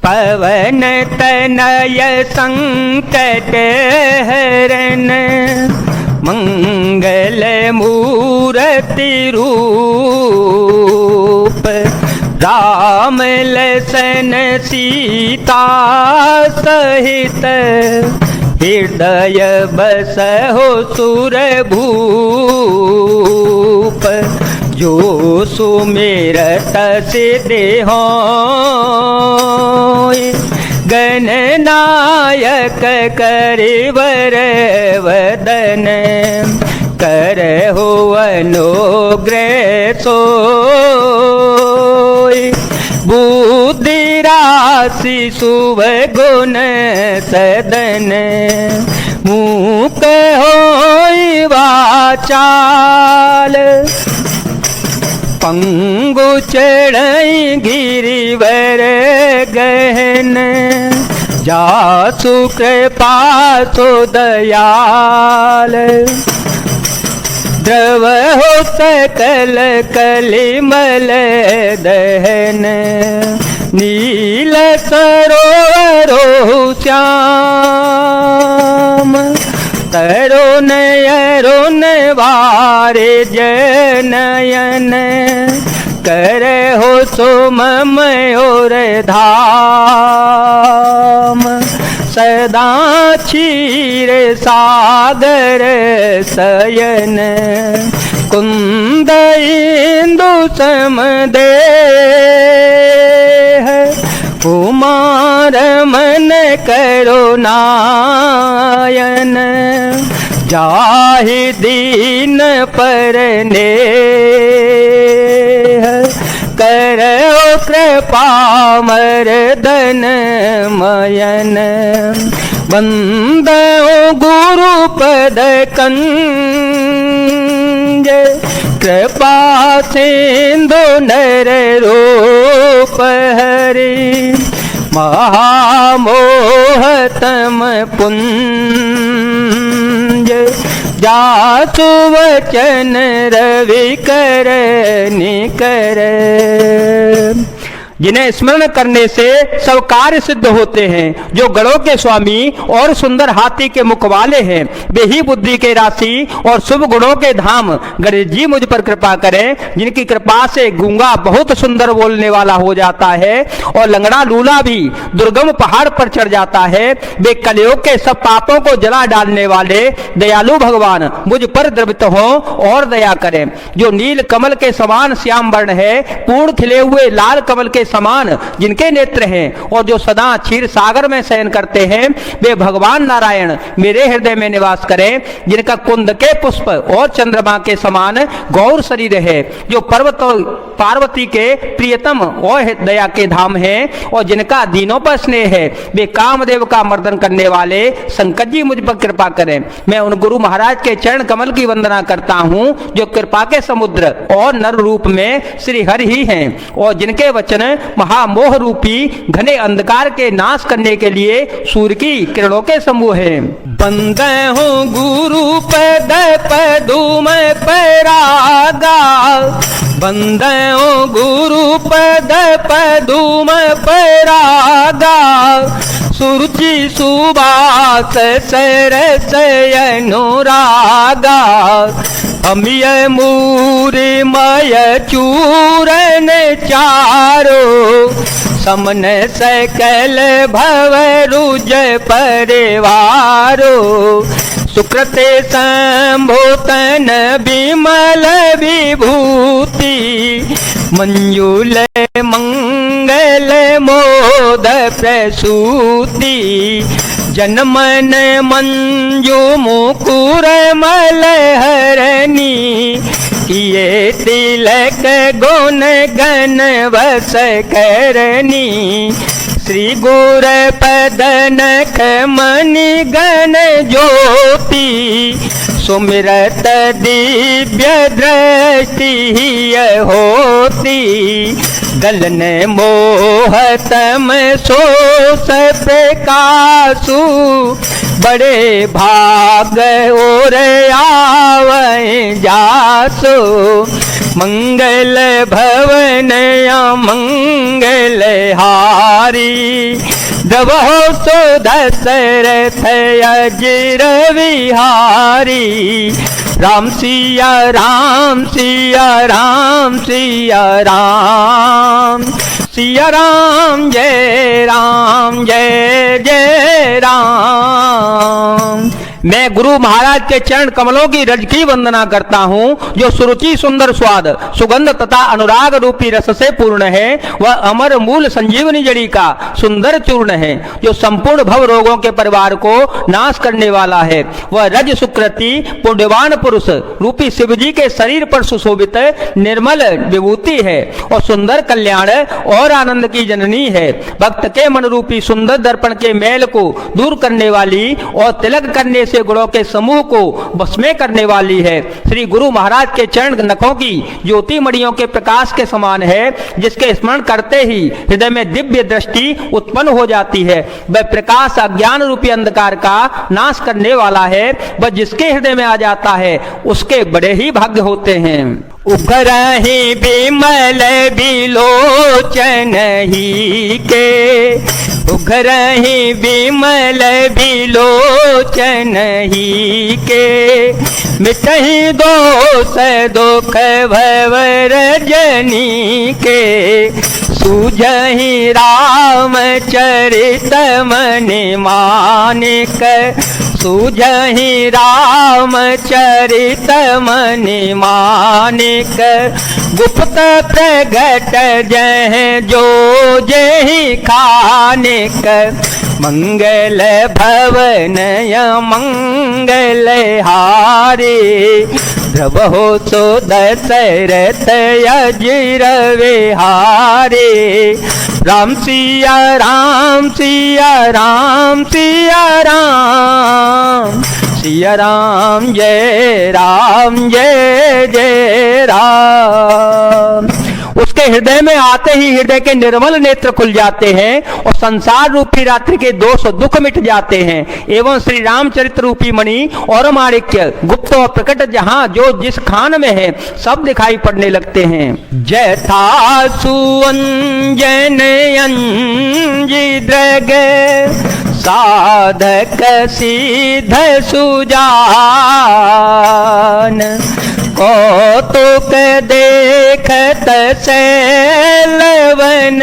पवन तनय संकट हरन मंगल मूर्ति रूप राम लसन सीता सहित हृदय बसहो सुरभूप जो सुमिरत सिद्धि गणनायक करिवर वदन करहु अनुग्रह सोई बुद्धि राशि शुभ गुण सदन मूक होई वाचाल पंगु चढ़ई गिरिवर गहन जासु कृपा सो दयाल द्रव हो सकल कलिमल दहन नील सरोवरो श्याम तरुण अरुण वारे जनयन करहु सोम मयूर धाम सदा क्षीर सागर शयन कुंद इंदु समदेह कुमार मन करुणायन जाहि दीन परने करो कृपा मर्दन मयन वंदो गुरु पद कंज कृपा सिंधु नर रूप हरि महामोहतम पुंज जासु वचन रवि कर निकर। जिन्हें स्मरण करने से सब कार्य सिद्ध होते हैं, जो गणों के स्वामी और सुंदर हाथी के मुख वाले हैं, वे ही बुद्धि के राशि और शुभ गुणों के धाम गणेश जी मुझ पर कृपा करें। जिनकी कृपा से गूंगा बहुत सुंदर बोलने वाला हो जाता है और लंगड़ा लूला भी दुर्गम पहाड़ पर चढ़ जाता है। वे कलयुग के सब पापों को जला डालने वाले दयालु भगवान मुझ पर द्रवित हो और दया करें। जो नील कमल के समान श्याम वर्ण है, पूर्ण खिले हुए लाल कमल के समान जिनके नेत्र हैं और जो सदा क्षीर सागर में शयन करते हैं, वे भगवान नारायण मेरे हृदय में निवास करें। जिनका कुंद के पुष्प और चंद्रमा के समान गौर शरीर है, जो पर्वत पार्वती के प्रियतम और दया के धाम है और जिनका दीनों पर स्नेह है, वे कामदेव का मर्दन करने वाले संकट जी मुझ पर कृपा करें। मैं उन गुरु महाराज के चरण कमल की वंदना करता हूँ जो कृपा के समुद्र और नर रूप में श्री हरि ही हैं और जिनके वचन महामोह रूपी घने अंधकार के नाश करने के लिए सूर्य की किरणों के समूह है। बंदे हूँ गुरु पद पदुम परागा, बंदे हूँ गुरु पद पदुम परागा, सुरुचि सुबास सरस अनुरागा, अमिय मूरी मय चूरन चारो, समन सकल भव रुज परिवारो, सुकृते संभूतन विमल विभूति, मंजुल मंगल मोद प्रसूति, जनमन मंजू मुकुर मल हरनी, किए तिलक गुण गण वस करनी, श्री गुर पद नख मणि गण ज्योति, सुमिरत दिव्य दृष्टि होती, गलन मोहतम सोस प्रकाशु, बड़े भाग और आवे जासो, मंगल भवन मंगल हारी, द्रवहु सो दशरथ अजिर विहारी। राम सिया राम सिया राम सिया राम, सिया राम जय जय राम। मैं गुरु महाराज के चरण कमलों की रज की वंदना करता हूँ, जो सुरुचि सुंदर स्वाद सुगंध तथा अनुराग रूपी रस से पूर्ण है। वह अमर मूल संजीवनी जड़ी का सुंदर चूर्ण है, जो संपूर्ण भव रोगों के परिवार को नाश करने वाला है। वह रज सुकृति पुण्यवान पुरुष रूपी शिव जी के शरीर पर सुशोभित निर्मल विभूति है, और सुंदर कल्याण और आनंद की जननी है। भक्त के मन रूपी सुंदर दर्पण के मैल को दूर करने वाली और तिलक करने से गुणों के समूह को भस्मे करने वाली है। श्री गुरु महाराज के चरण नखों की ज्योति मणियों के प्रकाश के समान है, जिसके स्मरण करते ही हृदय में दिव्य दृष्टि उत्पन्न हो जाती है। वह प्रकाश अज्ञान रूपी अंधकार का नाश करने वाला है। वह जिसके हृदय में आ जाता है उसके बड़े ही भाग्य होते हैं। उग्रहि विमल बिलोचन ही के, उग्रहि विमल बिलोचन ही के, मिटहि दोष दुख भव रजनी के, सूझहि रामचरित मनि मानिक, सूझहि रामचरित मनि मानिक, गुप्त प्रगट जह जो जेहि खानिक, मंगल भवन मंगल हारी, द्रवहु सो दशरथ अजिर विहारी। राम सिया राम सिया राम सिया राम, सिया राम जय जय राम। उसके हृदय में आते ही हृदय के निर्मल नेत्र खुल जाते हैं और संसार रूपी रात्रि के दोष दुख मिट जाते हैं, एवं श्री रामचरित्र रूपी मणि और माणिक्य गुप्त और प्रकट जहां जो जिस खान में है सब दिखाई पड़ने लगते हैं। जथा सुअंजन अंजिद्रग, साधक सिद्ध सुजान, कौतुक देखत सैलवन,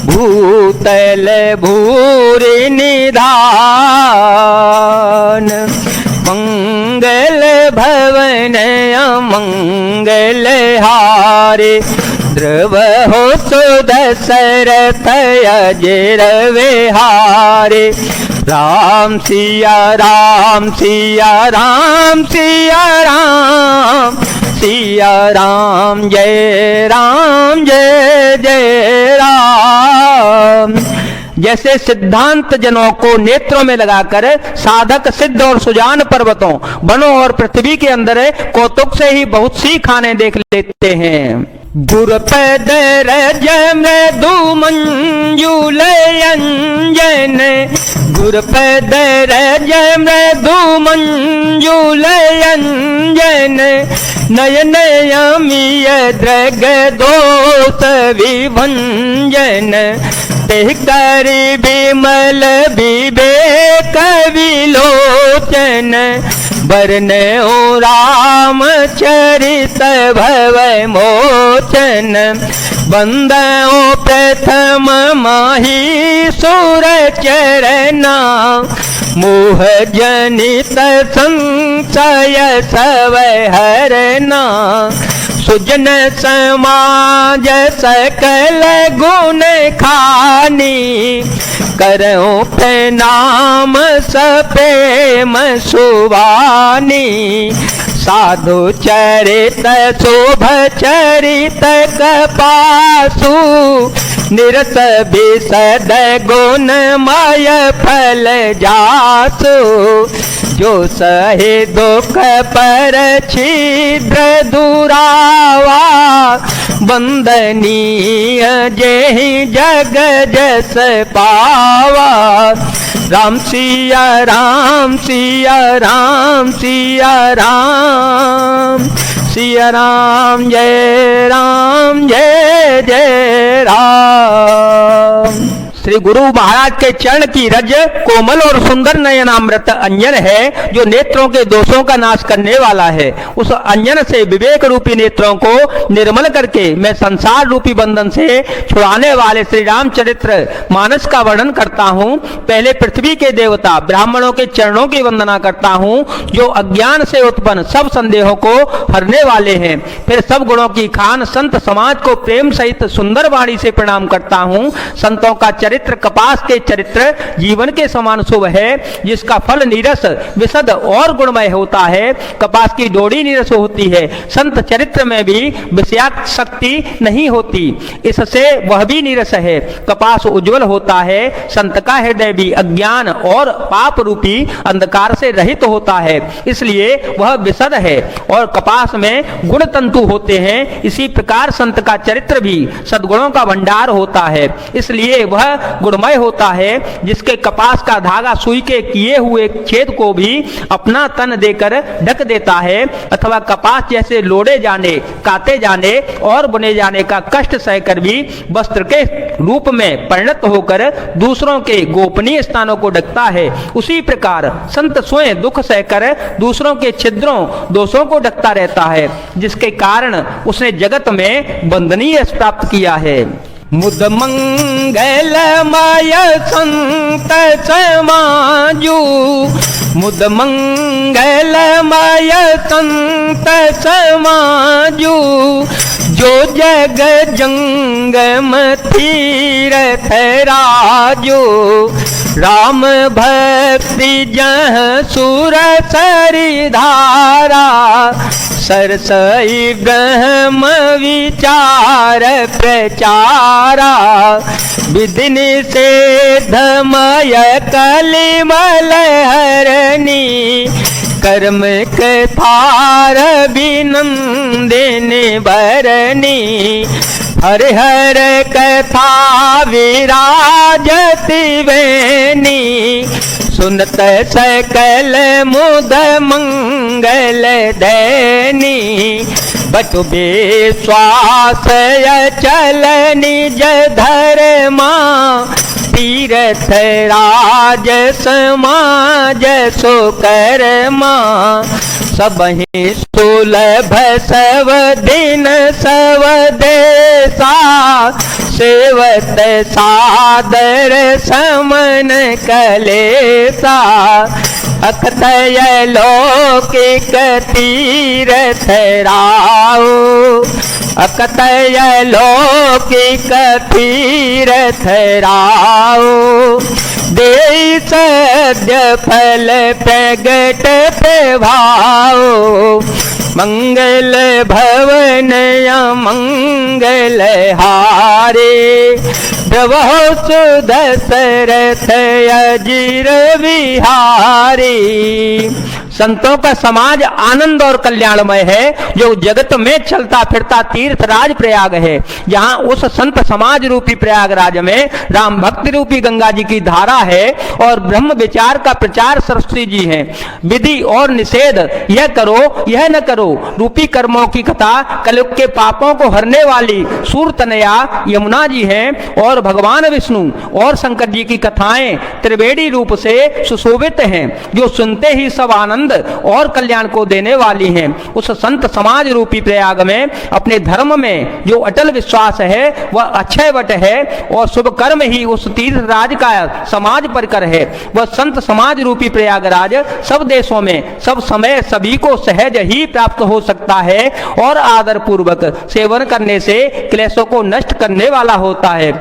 भूतल भूरि निधान, मंगल भवन अमंगल हारे, द्रवहु सो दशरथ अजिर विहारे। राम सिया राम सिया राम सिया राम, सिया राम जय जय राम। जैसे सिद्धांत जनों को नेत्रों में लगाकर साधक सिद्ध और सुजान पर्वतों वनों और पृथ्वी के अंदर कौतुक से ही बहुत सी खाने देख लेते हैं। गुरुपद रज मृदु मंजुल अंजन, गुरुपद रज मृदु मंजुल अंजन, नयन अमीय द्रग दोष विभंजन, तेह करि विमल विवेक विलोचन, बरनऊ रामचरित भव मोचन, बंदऊ प्रथम माही सुर चरना, मोह जनित संशय सब हरना, सुजन समाज सकल गुण खानी, करऊं प्रणाम सप्रेम सुवानी, साधु चरित शोभ चरित कपासु, निरस विशद गुणमय फल जासु, जो सहे दुख पर छिद्र दुरावा, वंदनीय जेहि जग जस पावा। राम सिया राम सिया राम सिया राम, सिया राम जय जय राम। श्री गुरु महाराज के चरण की रज कोमल और सुंदर नयनामृत अंजन है जो नेत्रों के दोषों का नाश करने वाला है। उस अंजन से विवेक रूपी नेत्रों को निर्मल करके मैं संसार रूपी बंधन से छुड़ाने वाले श्री रामचरित्र मानस का वर्णन करता हूँ। पहले पृथ्वी के देवता ब्राह्मणों के चरणों की वंदना करता हूँ जो अज्ञान से उत्पन्न सब संदेहों को हरने वाले हैं। फिर सब गुणों की खान संत समाज को प्रेम सहित सुंदर वाणी से प्रणाम करता हूँ। संतों का चरित्र कपास के चरित्र जीवन के समान शुभ है जिसका फल नीरस विशद और गुणमय होता है। कपास की डोरी नीरस होती है, संत चरित्र में भी विषयाक्त शक्ति नहीं होती, इससे वह भी नीरस है। कपास उज्जवल होता है, संत का हृदय भी अज्ञान और पाप रूपी अंधकार से रहित होता है, इसलिए वह विशद है और कपास में गुण तंतु होते हैं। इसी प्रकार संत का चरित्र भी सद्गुणों का भंडार होता है, इसलिए वह गुणमय होता है। जिसके कपास का धागा सुई के किए हुए छेद को भी अपना तन देकर ढक देता है, अथवा कपास जैसे लोड़े जाने, काते जाने और बुने जाने का कष्ट सहकर भी वस्त्र के रूप में परिणत होकर दूसरों के गोपनीय स्थानों को ढकता है, उसी प्रकार संत स्वयं दुख सहकर दूसरों के छिद्रों दोषों को ढकता रहता है, जिसके कारण उसने जगत में वंदनीय प्राप्त किया है। मुद मंगलमय संत समाजू, मुद मंगलमय संत समाजू, जो जग जंगम तीरथ राजू, राम भक्ति जह सुर सरी धारा, सरसई ब्रह्म विचार प्रचारा, विधि निषेधमय कलिमल हरणी, कर्म कथार विनंदिनी भरणी, हर हर कथा विराजति वेणी, सुनत सकल मुद मंगल दैनी, बटु विश्वास अचल निज धर्मा, तीर्थ राज समाज सुकर्मा, सबहि सुलभ सब दिन सब देसा, सेवत सादर समन कलेसा, अखतय लौकिक तीर्थ राव, अकतय लौकिक तीर्थ राव, दे सद्य फल प्रगट प्रभाव, मंगल भवन मंगल हारे, प्रभो सुदशरथ अजिर विहारी। संतों का समाज आनंद और कल्याणमय है जो जगत में चलता फिरता तीर्थ राज प्रयाग है। जहां उस संत समाज रूपी प्रयागराज में राम भक्ति रूपी गंगा जी की धारा है और ब्रह्म विचार का प्रचार सरस्वती जी हैं। विधि और निषेध, यह करो यह न करो रूपी कर्मों की कथा कलयुग के पापों को हरने वाली सूर तनया यमुना जी हैं और भगवान विष्णु और शंकर जी की कथाएं त्रिवेणी रूप से सुशोभित हैं जो सुनते ही सब आनंद और कल्याण को देने वाली हैं। उस संत समाज रूपी प्रयाग में अपने धर्म में जो अटल विश्वास है वह अक्षय वट है और शुभ कर्म ही उस तीर्थ राज का समाज परिकर है। वह संत समाज रूपी प्रयागराज सब देशों में सब समय सभी को सहज ही प्राप्त हो सकता है और आदर पूर्वक सेवन करने से क्लेशों को नष्ट करने वाला होता है।